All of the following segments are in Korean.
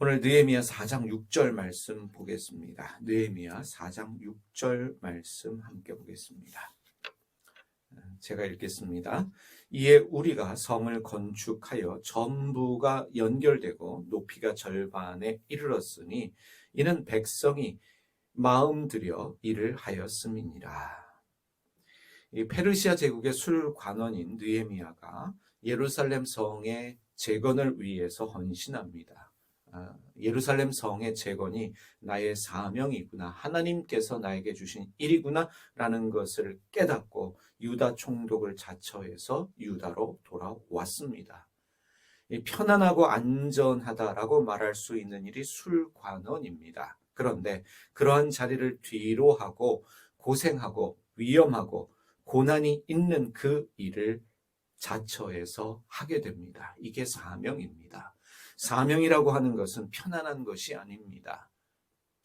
오늘 느헤미야 4장 6절 말씀 보겠습니다. 느헤미야 4장 6절 말씀 함께 보겠습니다. 제가 읽겠습니다. 이에 우리가 성을 건축하여 전부가 연결되고 높이가 절반에 이르렀으니 이는 백성이 마음 들여 일을 하였음이니라. 이 페르시아 제국의 술관원인 느헤미야가 예루살렘 성의 재건을 위해서 헌신합니다. 예루살렘 성의 재건이 나의 사명이구나, 하나님께서 나에게 주신 일이구나 라는 것을 깨닫고 유다 총독을 자처해서 유다로 돌아왔습니다. 편안하고 안전하다라고 말할 수 있는 일이 술관원입니다. 그런데 그러한 자리를 뒤로 하고 고생하고 위험하고 고난이 있는 그 일을 자처해서 하게 됩니다. 이게 사명입니다. 사명이라고 하는 것은 편안한 것이 아닙니다.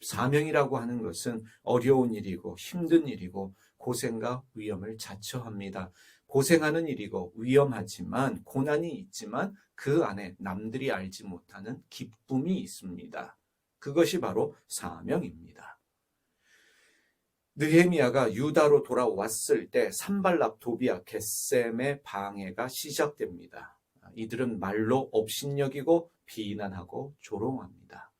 사명이라고 하는 것은 어려운 일이고 힘든 일이고 고생과 위험을 자처합니다. 고생하는 일이고 위험하지만 고난이 있지만 그 안에 남들이 알지 못하는 기쁨이 있습니다. 그것이 바로 사명입니다. 느헤미야가 유다로 돌아왔을 때 산발락, 도비야, 겟셈의 방해가 시작됩니다. 이들은 말로 업신여기고 비난하고 조롱합니다.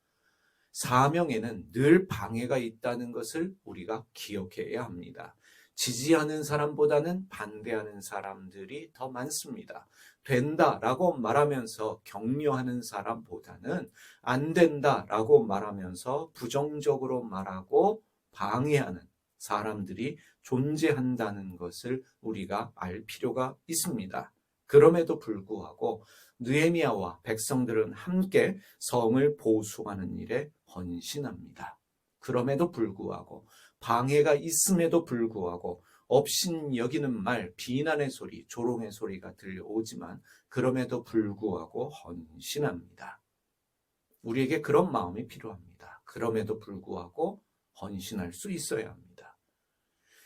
사명에는 늘 방해가 있다는 것을 우리가 기억해야 합니다. 지지하는 사람보다는 반대하는 사람들이 더 많습니다. 된다라고 말하면서 격려하는 사람보다는 안 된다라고 말하면서 부정적으로 말하고 방해하는 사람들이 존재한다는 것을 우리가 알 필요가 있습니다. 그럼에도 불구하고 느헤미야와 백성들은 함께 성을 보수하는 일에 헌신합니다. 그럼에도 불구하고 방해가 있음에도 불구하고 업신여기는 말, 비난의 소리, 조롱의 소리가 들려오지만 그럼에도 불구하고 헌신합니다. 우리에게 그런 마음이 필요합니다. 그럼에도 불구하고 헌신할 수 있어야 합니다.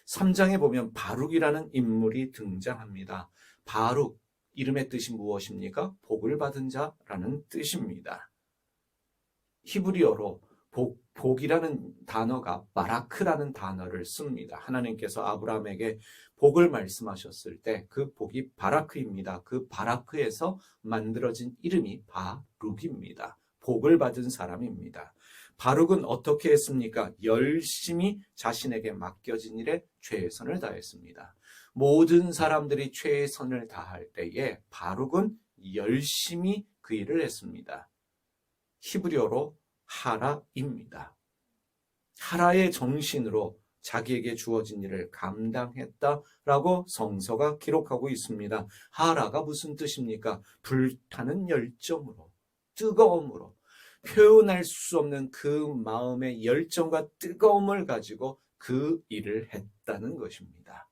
3장에 보면 바룩이라는 인물이 등장합니다. 바룩, 이름의 뜻이 무엇입니까? 복을 받은 자라는 뜻입니다. 히브리어로 복이라는 단어가 바라크라는 단어를 씁니다. 하나님께서 아브라함에게 복을 말씀하셨을 때 그 복이 바라크입니다. 그 바라크에서 만들어진 이름이 바룩입니다. 복을 받은 사람입니다. 바룩은 어떻게 했습니까? 열심히 자신에게 맡겨진 일에 최선을 다했습니다. 모든 사람들이 최선을 다할 때에 바룩은 열심히 그 일을 했습니다. 히브리어로 하라입니다. 하라의 정신으로 자기에게 주어진 일을 감당했다라고 성서가 기록하고 있습니다. 하라가 무슨 뜻입니까? 불타는 열정으로, 뜨거움으로, 표현할 수 없는 그 마음의 열정과 뜨거움을 가지고 그 일을 했다는 것입니다.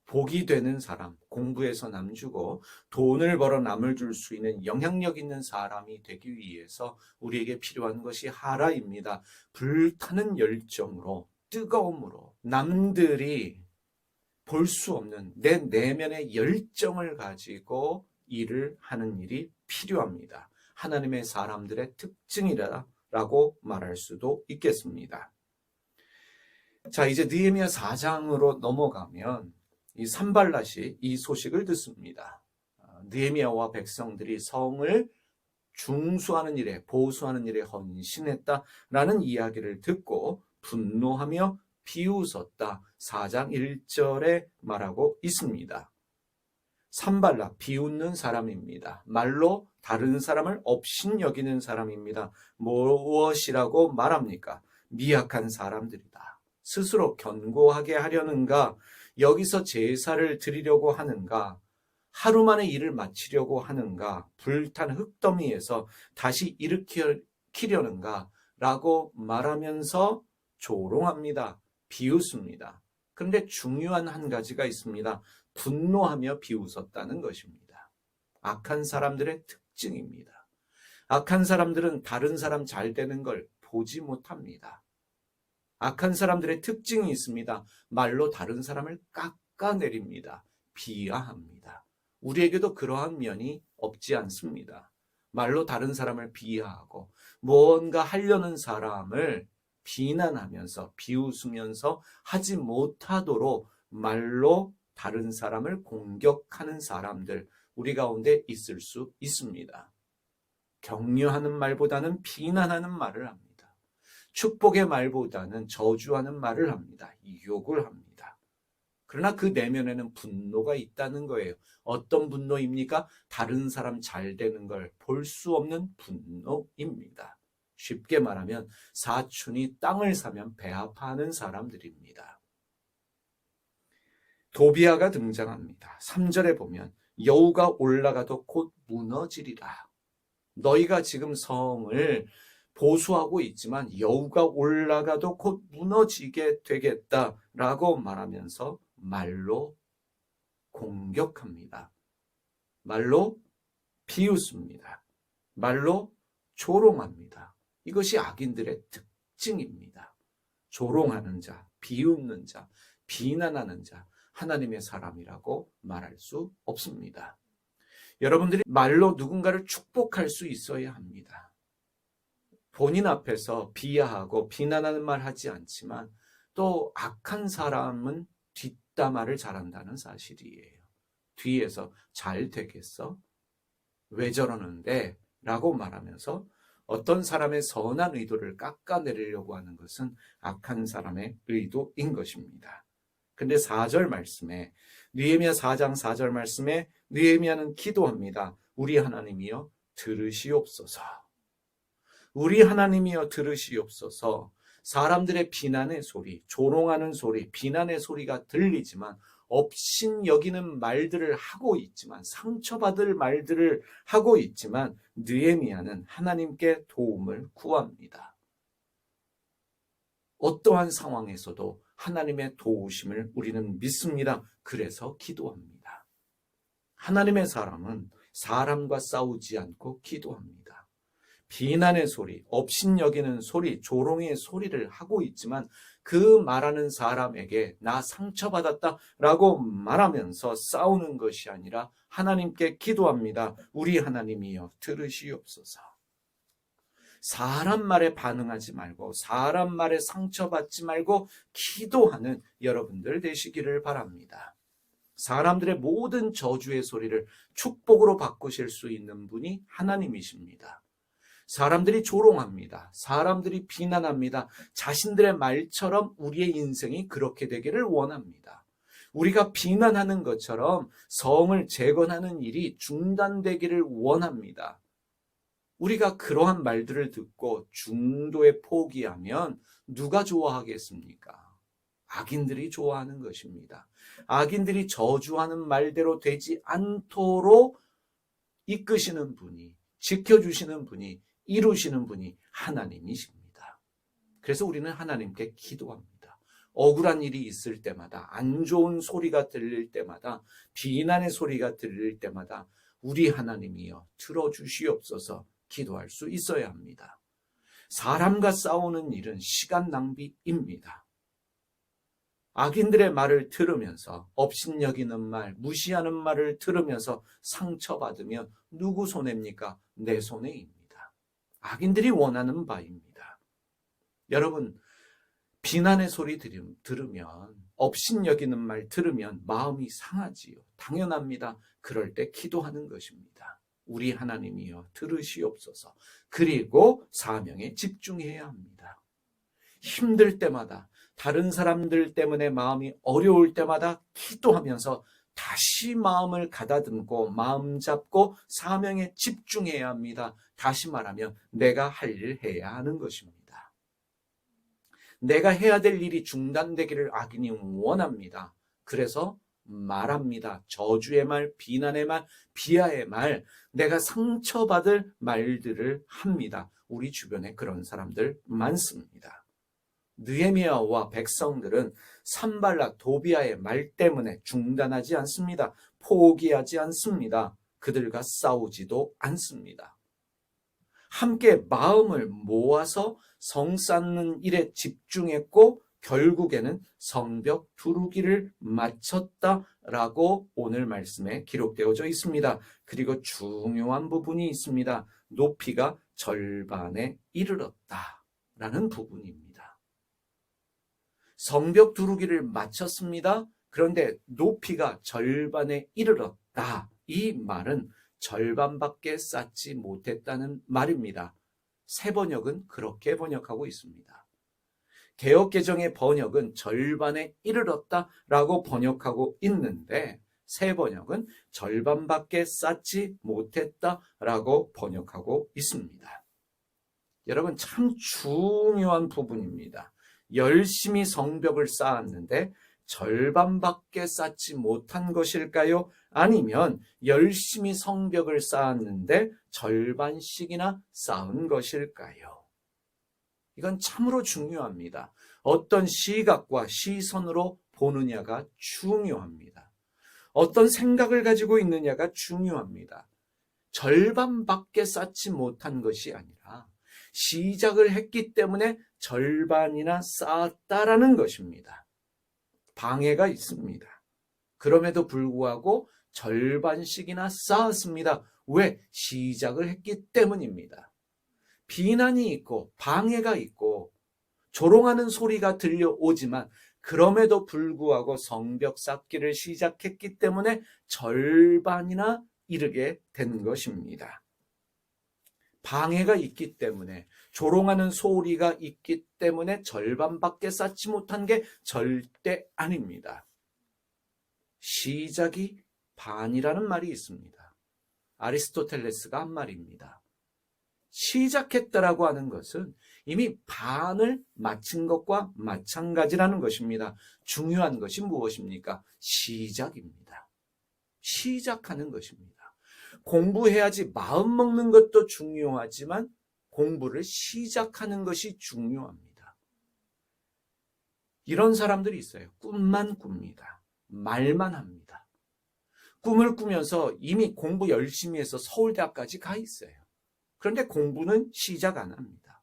복이 되는 사람, 공부해서 남 주고 돈을 벌어 남을 줄 수 있는 영향력 있는 사람이 되기 위해서 우리에게 필요한 것이 하라입니다. 불타는 열정으로, 뜨거움으로, 남들이 볼 수 없는 내 내면의 열정을 가지고 일을 하는 일이 필요합니다. 하나님의 사람들의 특징이라고 말할 수도 있겠습니다. 자, 이제 느헤미야 4장으로 넘어가면 이 산발랏이 이 소식을 듣습니다. 느헤미야와 백성들이 성을 중수하는 일에, 보수하는 일에 헌신했다라는 이야기를 듣고 분노하며 비웃었다. 4장 1절에 말하고 있습니다. 산발락, 비웃는 사람입니다. 말로 다른 사람을 업신여기는 사람입니다. 무엇이라고 말합니까? 미약한 사람들이다. 스스로 견고하게 하려는가? 여기서 제사를 드리려고 하는가? 하루 만에 일을 마치려고 하는가? 불탄 흙더미에서 다시 일으키려는가? 라고 말하면서 조롱합니다. 비웃습니다. 그런데 중요한 한 가지가 있습니다. 분노하며 비웃었다는 것입니다. 악한 사람들의 특징입니다. 악한 사람들은 다른 사람 잘 되는 걸 보지 못합니다. 악한 사람들의 특징이 있습니다. 말로 다른 사람을 깎아내립니다. 비하합니다. 우리에게도 그러한 면이 없지 않습니다. 말로 다른 사람을 비하하고 무언가 하려는 사람을 비난하면서 비웃으면서 하지 못하도록 말로 다른 사람을 공격하는 사람들 우리 가운데 있을 수 있습니다. 격려하는 말보다는 비난하는 말을 합니다. 축복의 말보다는 저주하는 말을 합니다. 욕을 합니다. 그러나 그 내면에는 분노가 있다는 거예요. 어떤 분노입니까? 다른 사람 잘 되는 걸 볼 수 없는 분노입니다. 쉽게 말하면 사촌이 땅을 사면 배 아파하는 사람들입니다. 도비아가 등장합니다. 3절에 보면 여우가 올라가도 곧 무너지리라. 너희가 지금 성을 보수하고 있지만 여우가 올라가도 곧 무너지게 되겠다라고 말하면서 말로 공격합니다. 말로 비웃습니다. 말로 조롱합니다. 이것이 악인들의 특징입니다. 조롱하는 자, 비웃는 자, 비난하는 자, 하나님의 사람이라고 말할 수 없습니다. 여러분들이 말로 누군가를 축복할 수 있어야 합니다. 본인 앞에서 비하하고 비난하는 말 하지 않지만 또 악한 사람은 뒷담화를 잘한다는 사실이에요. 뒤에서 잘 되겠어? 왜 저러는데? 라고 말하면서 어떤 사람의 선한 의도를 깎아내리려고 하는 것은 악한 사람의 의도인 것입니다. 근데 4절 말씀에 느헤미야 4장 4절 말씀에 느헤미야는 기도합니다. 우리 하나님이여 들으시옵소서. 우리 하나님이여 들으시옵소서. 사람들의 비난의 소리, 조롱하는 소리, 비난의 소리가 들리지만 업신여기는 말들을 하고 있지만 상처받을 말들을 하고 있지만 느헤미야는 하나님께 도움을 구합니다. 어떠한 상황에서도 하나님의 도우심을 우리는 믿습니다. 그래서 기도합니다. 하나님의 사람은 사람과 싸우지 않고 기도합니다. 비난의 소리, 업신여기는 소리, 조롱의 소리를 하고 있지만 그 말하는 사람에게 나 상처받았다라고 말하면서 싸우는 것이 아니라 하나님께 기도합니다. 우리 하나님이여 들으시옵소서. 사람 말에 반응하지 말고 사람 말에 상처받지 말고 기도하는 여러분들 되시기를 바랍니다. 사람들의 모든 저주의 소리를 축복으로 바꾸실 수 있는 분이 하나님이십니다. 사람들이 조롱합니다. 사람들이 비난합니다. 자신들의 말처럼 우리의 인생이 그렇게 되기를 원합니다. 우리가 비난하는 것처럼 성을 재건하는 일이 중단되기를 원합니다. 우리가 그러한 말들을 듣고 중도에 포기하면 누가 좋아하겠습니까? 악인들이 좋아하는 것입니다. 악인들이 저주하는 말대로 되지 않도록 이끄시는 분이, 지켜주시는 분이, 이루시는 분이 하나님이십니다. 그래서 우리는 하나님께 기도합니다. 억울한 일이 있을 때마다, 안 좋은 소리가 들릴 때마다, 비난의 소리가 들릴 때마다 우리 하나님이여 들어주시옵소서 기도할 수 있어야 합니다. 사람과 싸우는 일은 시간 낭비입니다. 악인들의 말을 들으면서 업신여기는 말, 무시하는 말을 들으면서 상처받으면 누구 손해입니까? 내 손해입니다. 악인들이 원하는 바입니다. 여러분, 비난의 소리 들으면, 업신여기는 말 들으면 마음이 상하지요. 당연합니다. 그럴 때 기도하는 것입니다. 우리 하나님이여 들으시옵소서. 그리고 사명에 집중해야 합니다. 힘들 때마다, 다른 사람들 때문에 마음이 어려울 때마다 기도하면서 다시 마음을 가다듬고 마음 잡고 사명에 집중해야 합니다. 다시 말하면 내가 할 일 해야 하는 것입니다. 내가 해야 될 일이 중단되기를 악인이 원합니다. 그래서 말합니다. 저주의 말, 비난의 말, 비하의 말, 내가 상처받을 말들을 합니다. 우리 주변에 그런 사람들 많습니다. 느헤미야와 백성들은 산발락 도비아의 말 때문에 중단하지 않습니다. 포기하지 않습니다. 그들과 싸우지도 않습니다. 함께 마음을 모아서 성 쌓는 일에 집중했고 결국에는 성벽 두루기를 마쳤다라고 오늘 말씀에 기록되어져 있습니다. 그리고 중요한 부분이 있습니다. 높이가 절반에 이르렀다라는 부분입니다. 성벽 두루기를 마쳤습니다. 그런데 높이가 절반에 이르렀다. 이 말은 절반밖에 쌓지 못했다는 말입니다. 새 번역은 그렇게 번역하고 있습니다. 개역개정의 번역은 절반에 이르렀다라고 번역하고 있는데 새 번역은 절반밖에 쌓지 못했다라고 번역하고 있습니다. 여러분, 참 중요한 부분입니다. 열심히 성벽을 쌓았는데 절반밖에 쌓지 못한 것일까요? 아니면 열심히 성벽을 쌓았는데 절반씩이나 쌓은 것일까요? 이건 참으로 중요합니다. 어떤 시각과 시선으로 보느냐가 중요합니다. 어떤 생각을 가지고 있느냐가 중요합니다. 절반밖에 쌓지 못한 것이 아니라 시작을 했기 때문에 절반이나 쌓았다라는 것입니다. 방해가 있습니다. 그럼에도 불구하고 절반씩이나 쌓았습니다. 왜? 시작을 했기 때문입니다. 비난이 있고 방해가 있고 조롱하는 소리가 들려오지만 그럼에도 불구하고 성벽 쌓기를 시작했기 때문에 절반이나 이르게 된 것입니다. 방해가 있기 때문에 조롱하는 소리가 있기 때문에 절반밖에 쌓지 못한 게 절대 아닙니다. 시작이 반이라는 말이 있습니다. 아리스토텔레스가 한 말입니다. 시작했다라고 하는 것은 이미 반을 마친 것과 마찬가지라는 것입니다. 중요한 것이 무엇입니까? 시작입니다. 시작하는 것입니다. 공부해야지 마음 먹는 것도 중요하지만 공부를 시작하는 것이 중요합니다. 이런 사람들이 있어요. 꿈만 꿉니다. 말만 합니다. 꿈을 꾸면서 이미 공부 열심히 해서 서울대학까지 가 있어요. 그런데 공부는 시작 안 합니다.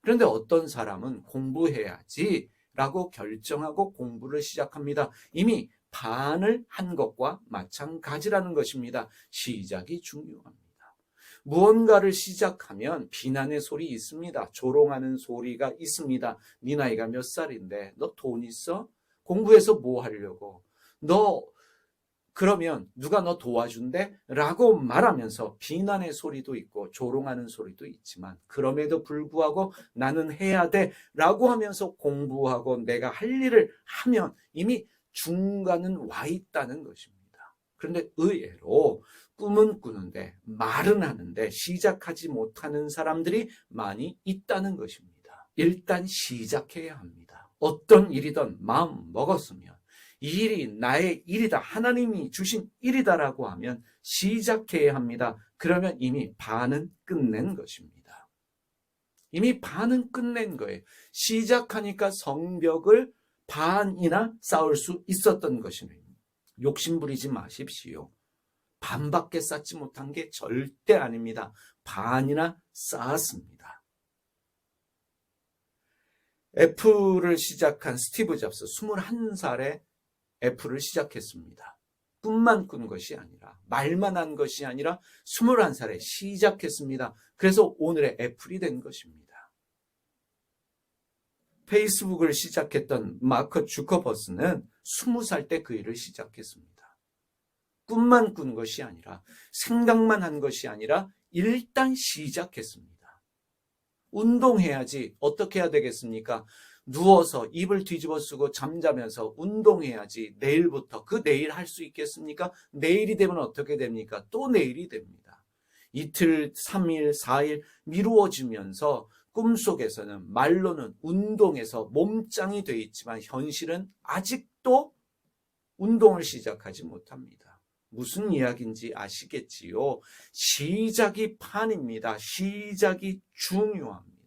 그런데 어떤 사람은 공부해야지 라고 결정하고 공부를 시작합니다. 이미 반을 한 것과 마찬가지라는 것입니다. 시작이 중요합니다. 무언가를 시작하면 비난의 소리 있습니다. 조롱하는 소리가 있습니다. 네 나이가 몇 살인데 너 돈 있어? 공부해서 뭐 하려고? 너 그러면 누가 너 도와준대? 라고 말하면서 비난의 소리도 있고 조롱하는 소리도 있지만 그럼에도 불구하고 나는 해야 돼 라고 하면서 공부하고 내가 할 일을 하면 이미 중간은 와 있다는 것입니다. 그런데 의외로 꿈은 꾸는데 말은 하는데 시작하지 못하는 사람들이 많이 있다는 것입니다. 일단 시작해야 합니다. 어떤 일이든 마음 먹었으면 이 일이 나의 일이다. 하나님이 주신 일이다라고 하면 시작해야 합니다. 그러면 이미 반은 끝낸 것입니다. 이미 반은 끝낸 거예요. 시작하니까 성벽을 반이나 쌓을 수 있었던 것입니다. 욕심 부리지 마십시오. 반밖에 쌓지 못한 게 절대 아닙니다. 반이나 쌓았습니다. 애플을 시작한 스티브 잡스 21살에 애플을 시작했습니다. 꿈만 꾼 것이 아니라 말만 한 것이 아니라 21살에 시작했습니다. 그래서 오늘의 애플이 된 것입니다. 페이스북을 시작했던 마크 주커버스는 20살 때 그 일을 시작했습니다. 꿈만 꾼 것이 아니라 생각만 한 것이 아니라 일단 시작했습니다. 운동해야지 어떻게 해야 되겠습니까? 누워서 이불 뒤집어 쓰고 잠자면서 운동해야지 내일부터 그 내일 할 수 있겠습니까? 내일이 되면 어떻게 됩니까? 또 내일이 됩니다. 이틀, 3일, 4일 미루어지면서 꿈속에서는 말로는 운동해서 몸짱이 돼 있지만 현실은 아직도 운동을 시작하지 못합니다. 무슨 이야기인지 아시겠지요? 시작이 판입니다. 시작이 중요합니다.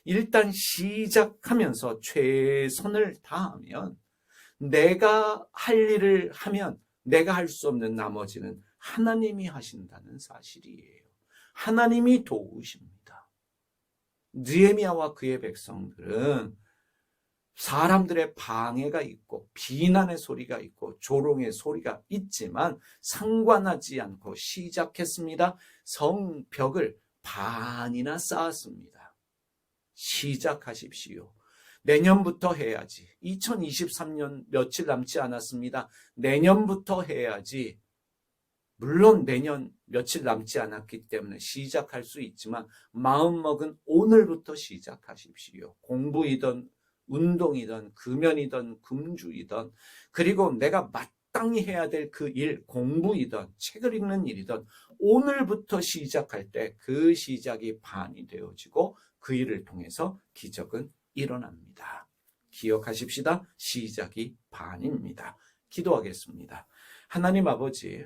일단 시작하면서 최선을 다하면 내가 할 일을 하면 내가 할 수 없는 나머지는 하나님이 하신다는 사실이에요. 하나님이 도우십니다. 느헤미야와 그의 백성들은 사람들의 방해가 있고 비난의 소리가 있고 조롱의 소리가 있지만 상관하지 않고 시작했습니다. 성벽을 반이나 쌓았습니다. 시작하십시오. 내년부터 해야지. 2023년 며칠 남지 않았습니다. 내년부터 해야지. 물론 내년 며칠 남지 않았기 때문에 시작할 수 있지만 마음먹은 오늘부터 시작하십시오. 공부이든 운동이든 금연이든 금주이든 그리고 내가 마땅히 해야 될 그 일, 공부이든 책을 읽는 일이든 오늘부터 시작할 때 그 시작이 반이 되어지고 그 일을 통해서 기적은 일어납니다. 기억하십시다. 시작이 반입니다. 기도하겠습니다. 하나님 아버지,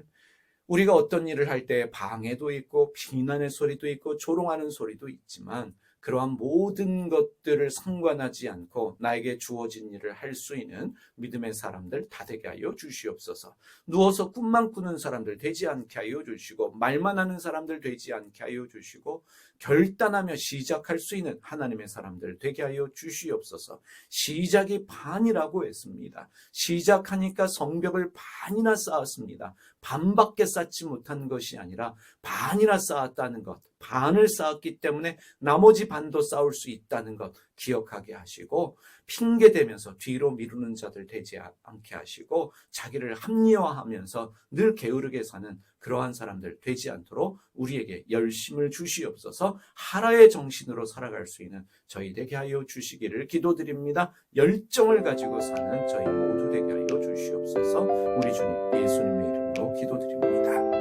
우리가 어떤 일을 할 때 방해도 있고 비난의 소리도 있고 조롱하는 소리도 있지만 그러한 모든 것들을 상관하지 않고 나에게 주어진 일을 할 수 있는 믿음의 사람들 다 되게 하여 주시옵소서. 누워서 꿈만 꾸는 사람들 되지 않게 하여 주시고 말만 하는 사람들 되지 않게 하여 주시고 결단하며 시작할 수 있는 하나님의 사람들 되게 하여 주시옵소서. 시작이 반이라고 했습니다. 시작하니까 성벽을 반이나 쌓았습니다. 반밖에 쌓지 못한 것이 아니라 반이나 쌓았다는 것, 반을 쌓았기 때문에 나머지 반도 쌓을 수 있다는 것 기억하게 하시고 핑계대면서 뒤로 미루는 자들 되지 않게 하시고 자기를 합리화하면서 늘 게으르게 사는 그러한 사람들 되지 않도록 우리에게 열심을 주시옵소서. 하나의 정신으로 살아갈 수 있는 저희 되게 하여 주시기를 기도드립니다. 열정을 가지고 사는 저희 모두 되게 하여 주시옵소서. 우리 주님 예수님의 이름으로 기도드립니다.